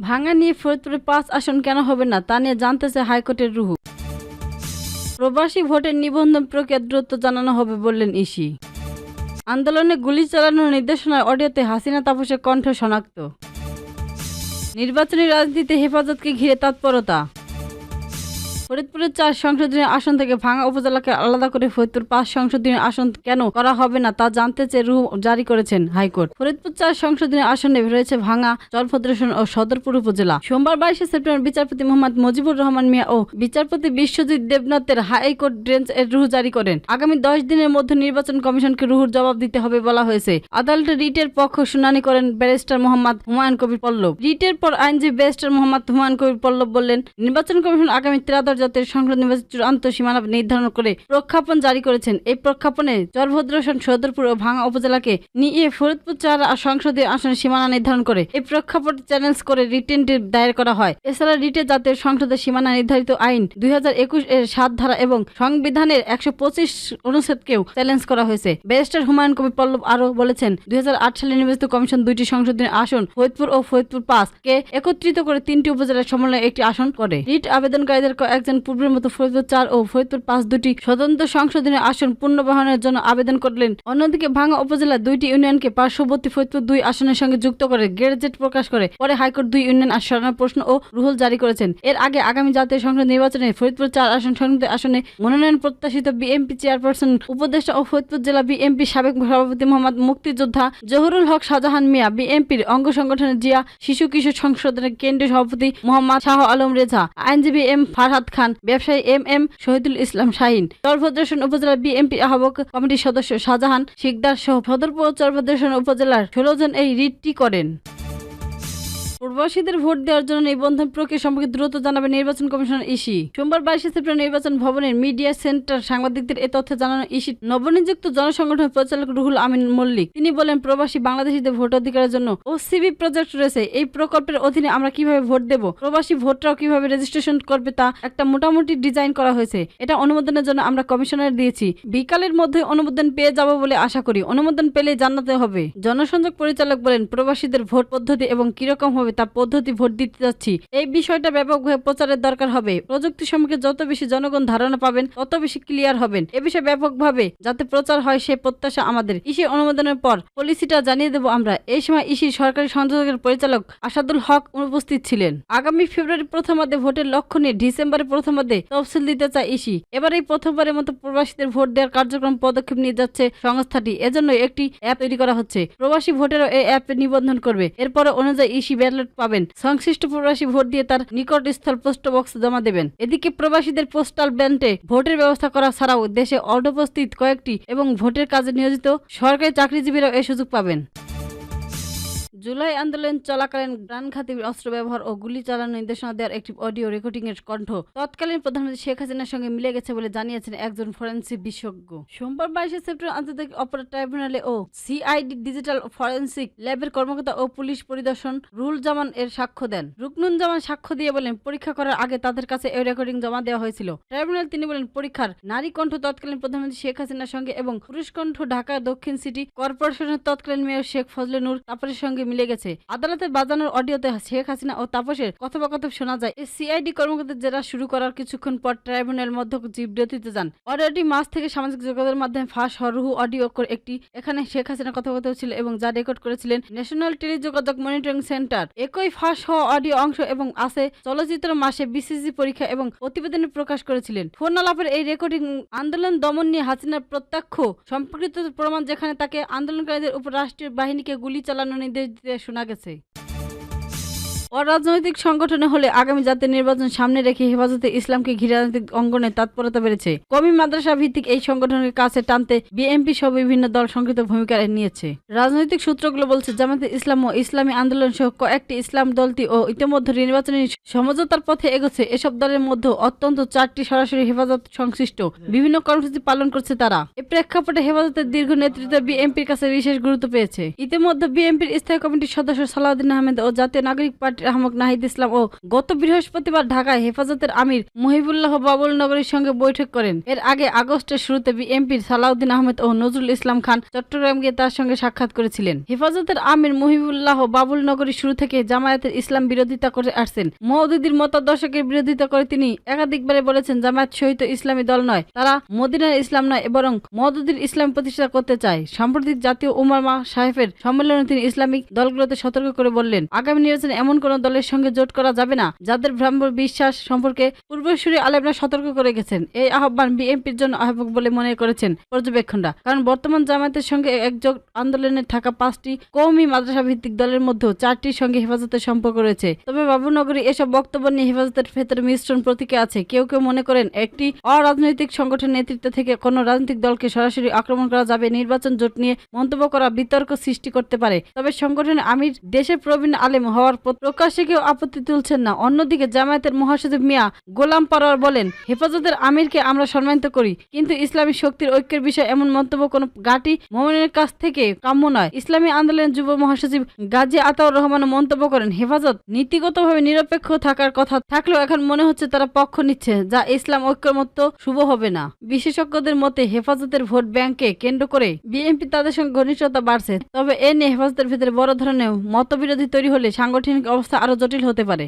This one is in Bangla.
ভাঙা নিয়ে ফরিদপুরে 5 আসন কেন হবে না তা নিয়ে জানতেছে হাইকোর্টের রুহু। প্রবাসী ভোটের নিবন্ধন প্রক্রিয়া দ্রুত জানানো হবে বললেন ইসি। আন্দোলনে গুলি চালানোর নির্দেশনায় অডিওতে হাসিনা তাপসের কণ্ঠ শনাক্ত। নির্বাচনী রাজনীতিতে হেফাজতকে ঘিরে তৎপরতা। ফরিদপুরের 4 সংসদীয় আসন থেকে ভাঙা উপজেলাকে আলাদা করে ফরিদপুর 5 সংসদীয় আসন কেন করা হবে না তা জানতে চেয়ে রুহু জারি করেছেন হাইকোর্ট। ফরিদপুর 4 সংসদীয় আসনে রয়েছে ভাঙা, চরভদ্রেশ্বর ও সদরপুর উপজেলা। সোমবার 22 সেপ্টেম্বর বিচারপতি মোহাম্মদ মুজিবুর রহমান মিয়া ও বিচারপতি বিশ্বজিৎ দেবনাথের হাইকোর্ট বেঞ্চ এর রুহু জারি করেন। আগামী 10 দিনের মধ্যে নির্বাচন কমিশনকে রুহুর জবাব দিতে হবে বলা হয়েছে। আদালতে রিটের পক্ষ শুনানি করেন ব্যারিস্টার মোহাম্মদ হুমায়ুন কবির পল্লব। রিটের পর আইনজীবী ব্যারিস্টার মোহাম্মদ হুমায়ুন কবির পল্লব বললেন, নির্বাচন কমিশন আগামী 13 জাতীয় সংসদ নির্বাচন চূড়ান্ত সীমানা নির্ধারণ করে প্রক্ষাপন জারি করেছেন। এই প্রক্ষাপনে চরভদ্রেশ্বর, সদরপুর ও ভাঙা উপজেলাকে নিয়ে ফরিদপুর 4 সংসদীয় আসনের সীমানা নির্ধারণ করে এই প্রক্ষাপন চ্যালেঞ্জ করে রিটেন দায়ের করা হয়। এছাড়া রিটে জাতীয় সংসদের সীমানা নির্ধারিত আইন 2021 এর 7 ধারা এবং সংবিধানের 125 অনুচ্ছেদকেও চ্যালেঞ্জ করা হয়েছে। ব্যারিস্টার হুমায়ুন কবির পল্লব আরও বলেছেন, 2008 সালে নির্বাচিত কমিশন 2টি সংসদীয় আসন ফরিদপুর ও ফরিদপুর 5 কে একত্রিত করে 3টি উপজেলার সমন্বয়ে একটি আসন করে। রিট আবেদনকারীদের একজন পূর্বের মতো ফরিদপুর 4 ও ফরিদপুর 5 দুটি স্বতন্ত্র সংসদীয় আসন পুনর্বহানের জন্য আবেদন করলেন। অন্যদিকে ভাঙা উপজেলা 2টি ইউনিয়নকে পার্শ্ববর্তী ফরিদপুর 2 আসনের সঙ্গে যুক্ত করে গেজেট প্রকাশ করে পরে হাইকোর্ট 2 ইউনিয়ন সরানোর প্রশ্ন ও রুহুল জারি করেছেন। এর আগে আগামী জাতীয় সংসদ নির্বাচনে ফরিদপুর 4 সংসদীয় আসনে মনোনয়ন প্রত্যাশিত বিএনপি চেয়ারপারসন উপদেষ্টা ও ফরিদপুর জেলা বিএনপি সাবেক সভাপতি মোহাম্মদ মুক্তিযোদ্ধা জহুরুল হক শাহজাহান মিয়া, বিএনপির অঙ্গ সংগঠনের জিয়া শিশু কিশোর সংসদের কেন্দ্রীয় সভাপতি মোহাম্মদ শাহ আলম রেজা, আইনজীবী এম ফারহাদ খান, ব্যবসায়ী এম শহীদুল ইসলাম শাহিন, চরভদ্রেশ্বর উপজেলা বিএনপি আহ্বায়ক কমিটির সদস্য শাহজাহান শিকদার সহ সদরপুর ও চরভদ্রেশ্বর উপজেলার 16 জন এই রিটটি করেন। প্রবাসীদের ভোট দেওয়ার জন্য নিবন্ধন প্রক্রিয়া সম্পর্কে দ্রুত জানাবে নির্বাচন কমিশনার ইসি। সোমবার 22 সেপ্টেম্বর নির্বাচন ভবনের মিডিয়া সেন্টার সাংবাদিকদের এ তথ্য জানানো ইসি নবনিযুক্ত জনসংগঠনের পরিচালক রুহুল আমিন মল্লিক। তিনি বলেন, প্রবাসী বাংলাদেশিদের ভোটাধিকারের জন্য ওসিবি প্রজেক্ট রয়েছে। এই প্রকল্পের অধীনে আমরা কিভাবে ভোট দেব, প্রবাসী ভোটরাও কিভাবে রেজিস্ট্রেশন করবে তা একটা মোটামুটি ডিজাইন করা হয়েছে। এটা অনুমোদনের জন্য আমরা কমিশনার দিয়েছি। বিকালের মধ্যে অনুমোদন পেয়ে যাব বলে আশা করি। অনুমোদন পেলে জানাতে হবে। জনসংযোগ পরিচালক বলেন, প্রবাসীদের ভোট পদ্ধতি এবং কিরকম হবে তা পদ্ধতি ভোট দিতে যাচ্ছি। এই বিষয়টা ব্যাপকভাবে প্রচারের দরকার হবে। প্রযুক্তি সম্পর্কে যত বেশি জনগণ ধারণা পাবেন তত বেশি ক্লিয়ার হবেন। এ বিষয়ে ব্যাপকভাবে যাতে প্রচার হয় সে প্রত্যাশা আমাদের। ইসি অনুমোদনের পর পলিসিটা জানিয়ে দেব আমরা। এই সময় ইসির সরকারি সংযোগের পরিচালক আসাদুল হক উপস্থিত ছিলেন। আগামী ফেব্রুয়ারি প্রথমার্ধে ভোটের লক্ষ্য নিয়ে ডিসেম্বরের প্রথমার্ধে তফসিল দিতে চায় ইসি। এবার এই প্রথমবারের মতো প্রবাসীদের ভোট দেওয়ার কার্যক্রম পদক্ষেপ নিয়ে যাচ্ছে সংস্থাটি। এজন্য একটি অ্যাপ তৈরি করা হচ্ছে। প্রবাসী ভোটেরও এই অ্যাপে নিবন্ধন করবে। এরপর অনুযায়ী ইসি ব্যালট পাবেন। সংশ্লিষ্ট প্রবাসী ভোট দিয়ে তার নিকটস্থল পোস্ট বক্স জমা দেবেন। এদিকে প্রবাসীদের পোস্টাল ব্যালটে ভোটের ব্যবস্থা করা ছাড়াও দেশে অনুপস্থিত কয়েকটি এবং ভোটের কাজে নিয়োজিত সরকারি চাকরিজীবীরাও এই সুযোগ পাবেন। জুলাই আন্দোলন চলাকালীন প্রাণঘাতী অস্ত্র ব্যবহার ও গুলি চালানোর নির্দেশনা দেওয়ার একটি অডিও রেকর্ডিং এর কণ্ঠ তৎকালীন প্রধানমন্ত্রী শেখ হাসিনার সঙ্গে মিলে গেছে বলে জানিয়েছেন একজন ফরেনসিক বিশেষজ্ঞ। সোমবার 22 সেপ্টেম্বর আন্তর্জাতিক অপরাধ ট্রাইব্যুনালে ও সিআইডি ডিজিটাল ফরেনসিক ল্যাবের কর্মকর্তা ও পুলিশ পরিদর্শন রুহুল জামান এর সাক্ষ্য দেন। রুকনুজ্জামান সাক্ষ্য দিয়ে বলেন, পরীক্ষা করার আগে তাদের কাছে এই রেকর্ডিং জমা দেওয়া হয়েছিল। ট্রাইব্যুনাল তিনি বলেন, পরীক্ষার নারী কণ্ঠ তৎকালীন প্রধানমন্ত্রী শেখ হাসিনার সঙ্গে এবং পুরুষ কণ্ঠ ঢাকা দক্ষিণ সিটি কর্পোরেশনের তৎকালীন মেয়র শেখ ফজলে নূর তাপসের সঙ্গে মিলে গেছে। আদালতে বাজানোর অডিওতে শেখ হাসিনা ও তাপসের কথোপকথন শোনা যায়। এই সিআইডি কর্মকর্তাদের জেরা শুরু করার কিছুক্ষণ পর ট্রাইব্যুনাল মধ্য বিরতিতে যান। অডিওটি মাস থেকে সামাজিক যোগাযোগের মাধ্যমে ফাঁস হওয়া রুহু অডিও একটি এখানে শেখ হাসিনা কথোপকথন ছিল এবং যা রেকর্ড করেছিলেন ন্যাশনাল টেলিযোগাযোগ মনিটরিং সেন্টার। একই ফাঁস হওয়া অডিও অংশ এবং আছে চলচ্চিত্র মাসে বিসিসি পরীক্ষা এবং প্রতিবেদনে প্রকাশ করেছিলেন। ফোন আলাপের এই রেকর্ডিং আন্দোলন দমন নিয়ে হাসিনার প্রত্যক্ষ সম্পর্কিত প্রমাণ, যেখানে তাকে আন্দোলনকারীদের উপর রাষ্ট্রীয় বাহিনীকে গুলি চালানোর নির্দেশ দিতে শোনা গেছে। অরাজনৈতিক সংগঠনে হলে আগামী জাতীয় নির্বাচন সামনে রেখে হেফাজতে ইসলামকে ঘিরে রাজনৈতিক অঙ্গনে তৎপরতা বেড়েছে। কওমি মাদ্রাসা ভিত্তিক এই সংগঠনের কাছে টানতে বিএনপি সহ বিভিন্ন দল সংক্ষিপ্ত ভূমিকা নিয়েছে। রাজনৈতিক সূত্রগুলো বলছে, জামায়াতে ইসলাম ও ইসলামী আন্দোলন সহ কয়েকটি ইসলাম দলটি ও ইতিমধ্যে নির্বাচনী সমঝোতার পথে এগোচ্ছে। এসব দলের মধ্যে অত্যন্ত 4টি সরাসরি হেফাজত সংশ্লিষ্ট বিভিন্ন কর্মসূচি পালন করছে তারা। এ প্রেক্ষাপটে হেফাজতের দীর্ঘ নেতৃত্ব বিএনপির কাছে বিশেষ গুরুত্ব পেয়েছে। ইতিমধ্যে বিএনপির স্থায়ী কমিটির সদস্য সালাউদ্দিন আহমেদ ও জাতীয় নাগরিক পার্টি পার্টির আহ্বায়ক নাহিদ ইসলাম ও গত বৃহস্পতিবার ঢাকায় হেফাজতের আমির মহিবুল্লাহ বাবুল নগরীর সঙ্গে বৈঠক করেন। এর আগে আগস্টের শুরুতে বিএনপির সালাউদ্দিন আহমেদ ও নজরুল ইসলাম খান চট্টগ্রাম গিয়ে তার সঙ্গে সাক্ষাৎ করেছিলেন। হেফাজতের আমির মহিবুল্লাহ বাবুল নগরী শুরু থেকে জামায়াতের ইসলাম বিরোধিতা করে আসছেন। মওদুদির মতাদর্শকের বিরোধিতা করে তিনি একাধিকবারে বলেছেন, জামায়াত শহীদ ইসলামী দল নয়, তারা মদিনার ইসলাম নয়, বরং মওদুদির ইসলাম প্রতিষ্ঠা করতে চায়। সাম্প্রতিক জাতীয় উলামা সাহেবের সম্মেলনে তিনি ইসলামিক দলগুলোতে সতর্ক করে বললেন, আগামী নির্বাচনে এমন কোন দলের সঙ্গে জোট করা যাবে না যাদের ভ্রাম্য বিশ্বাস সম্পর্কে পূর্বসূরি আলেমরা সতর্ক করে গেছেন। এই আহ্বান বিএনপির জন্য আহ্বায়ক বলে মনে করেছেন পর্যবেক্ষণরা। কারণ বর্তমান জামায়াতের সঙ্গে একযোগ আন্দোলনে থাকা 5টি কওমি মাদ্রাসা ভিত্তিক দলের মধ্যে 4টির সঙ্গে হেফাজতের সম্পর্ক রয়েছে। তবে বাবুনগরী এসব বক্তব্য নিয়ে হেফাজতের ভেতরে মিশ্রণ প্রতীকে আছে। কেউ কেউ মনে করেন একটি অরাজনৈতিক সংগঠনের নেতৃত্ব থেকে কোনো রাজনৈতিক দলকে সরাসরি আক্রমণ করা যাবে, নির্বাচন জোট নিয়ে মন্তব্য করা বিতর্ক সৃষ্টি করতে পারে। তবে সংগঠনের আমির দেশের প্রবীণ আলেম হওয়ার প্রকাশ্যে কেউ আপত্তি তুলছেন না। অন্যদিকে জামায়াতের মহাসচিব মিয়া গোলাম পরোয়ার বলেন, হেফাজতের আমিরকে আমরা সম্মানিত করি, কিন্তু ইসলামী শক্তির ঐক্যের বিষয়ে এমন মন্তব্য কোনো গাটি মোমেনের কাছ থেকে কাম্য নয়। ইসলামী আন্দোলনের যুব মহাসচিব গাজী আতাউর রহমান মন্তব্য করেন, হেফাজত নীতিগতভাবে নিরপেক্ষ থাকার কথা থাকলেও এখন মনে হচ্ছে তারা পক্ষ নিচ্ছে, যা ইসলাম ঐক্যের মতো শুভ হবে না। বিশেষজ্ঞদের মতে হেফাজতের ভোট ব্যাংককে কেন্দ্র করে বিএনপি তাদের সঙ্গে ঘনিষ্ঠতা বাড়ছে। তবে এ নিয়ে হেফাজতের ভেতরে বড় ধরনের মতবিরোধী তৈরি হলে সাংগঠনিক অবস্থা আরো জটিল হতে পারে।